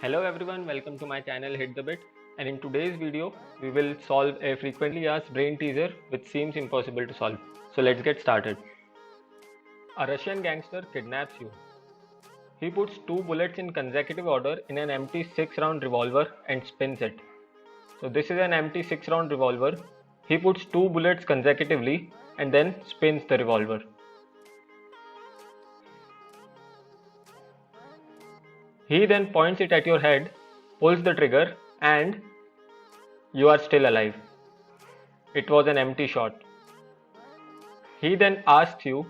Hello everyone, welcome to my channel Hit the Bit, and in today's video we will solve a frequently asked brain teaser which seems impossible to solve. So let's get started. A Russian gangster kidnaps you. He puts 2 bullets in consecutive order in an empty 6-round revolver and spins it. So this is an empty 6-round revolver. He puts 2 bullets consecutively and then spins the revolver. He then points it at your head, pulls the trigger, and you are still alive. It was an empty shot. He then asks you,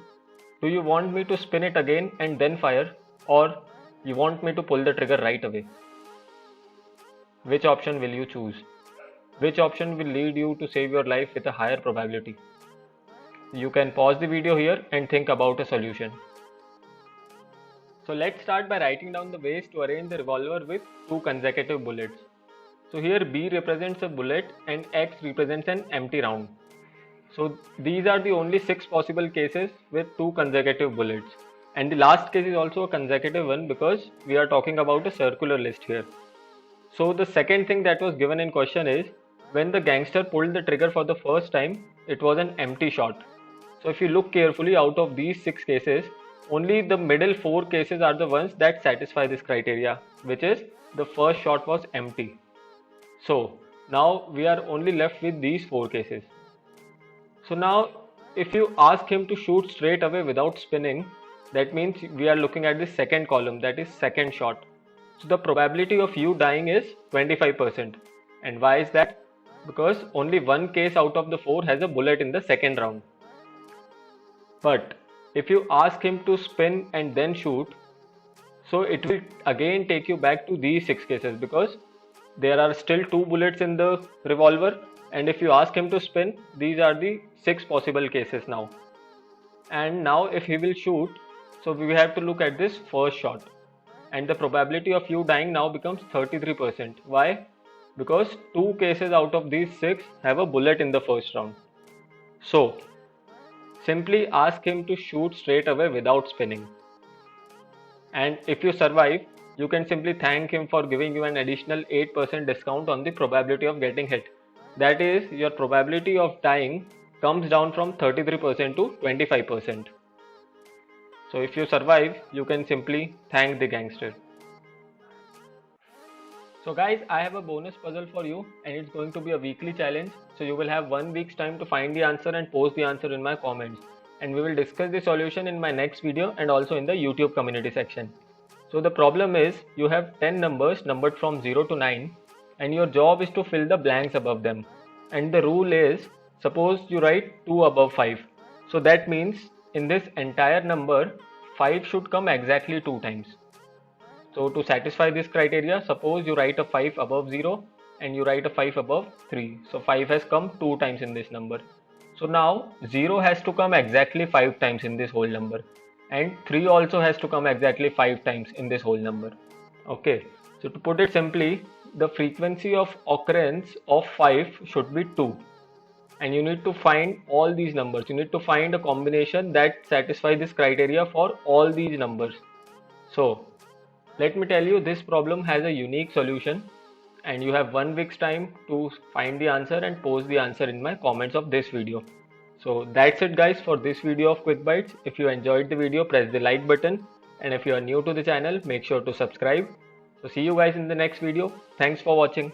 do you want me to spin it again and then fire, or you want me to pull the trigger right away? Which option will you choose? Which option will lead you to save your life with a higher probability? You can pause the video here and think about a solution. So let's start by writing down the ways to arrange the revolver with 2 consecutive bullets. So here B represents a bullet and X represents an empty round. So these are the only 6 possible cases with 2 consecutive bullets. And the last case is also a consecutive one because we are talking about a circular list here. So the second thing that was given in question is, when the gangster pulled the trigger for the first time, it was an empty shot. So if you look carefully, out of these 6 cases, only the middle 4 cases are the ones that satisfy this criteria, which is the first shot was empty. So now we are only left with these 4 cases. So now if you ask him to shoot straight away without spinning, that means we are looking at the second column, that is second shot. So the probability of you dying is 25%. And why is that? Because only one case out of the 4 has a bullet in the second round. But if you ask him to spin and then shoot, so it will again take you back to these 6 cases because there are still 2 bullets in the revolver, and if you ask him to spin, these are the 6 possible cases now. And now if he will shoot, so we have to look at this first shot, and the probability of you dying now becomes 33%. Why? Because 2 cases out of these 6 have a bullet in the first round. So simply ask him to shoot straight away without spinning. And if you survive, you can simply thank him for giving you an additional 8% discount on the probability of getting hit. That is, your probability of dying comes down from 33% to 25%. So if you survive, you can simply thank the gangster. So guys, I have a bonus puzzle for you, and it's going to be a weekly challenge. So you will have 1 week's time to find the answer and post the answer in my comments. And we will discuss the solution in my next video and also in the YouTube community section. So the problem is, you have 10 numbers numbered from 0 to 9, and your job is to fill the blanks above them. And the rule is, suppose you write 2 above 5. So that means in this entire number, 5 should come exactly 2 times. So to satisfy this criteria, suppose you write a 5 above 0 and you write a 5 above 3. So 5 has come 2 times in this number. So now 0 has to come exactly 5 times in this whole number, and 3 also has to come exactly 5 times in this whole number. Okay, so to put it simply, the frequency of occurrence of 5 should be 2. And you need to find all these numbers. You need to find a combination that satisfies this criteria for all these numbers. So let me tell you, this problem has a unique solution, and you have 1 week's time to find the answer and post the answer in my comments of this video. So that's it guys for this video of Quick Bites. If you enjoyed the video, press the like button, and if you are new to the channel, make sure to subscribe. So see you guys in the next video. Thanks for watching.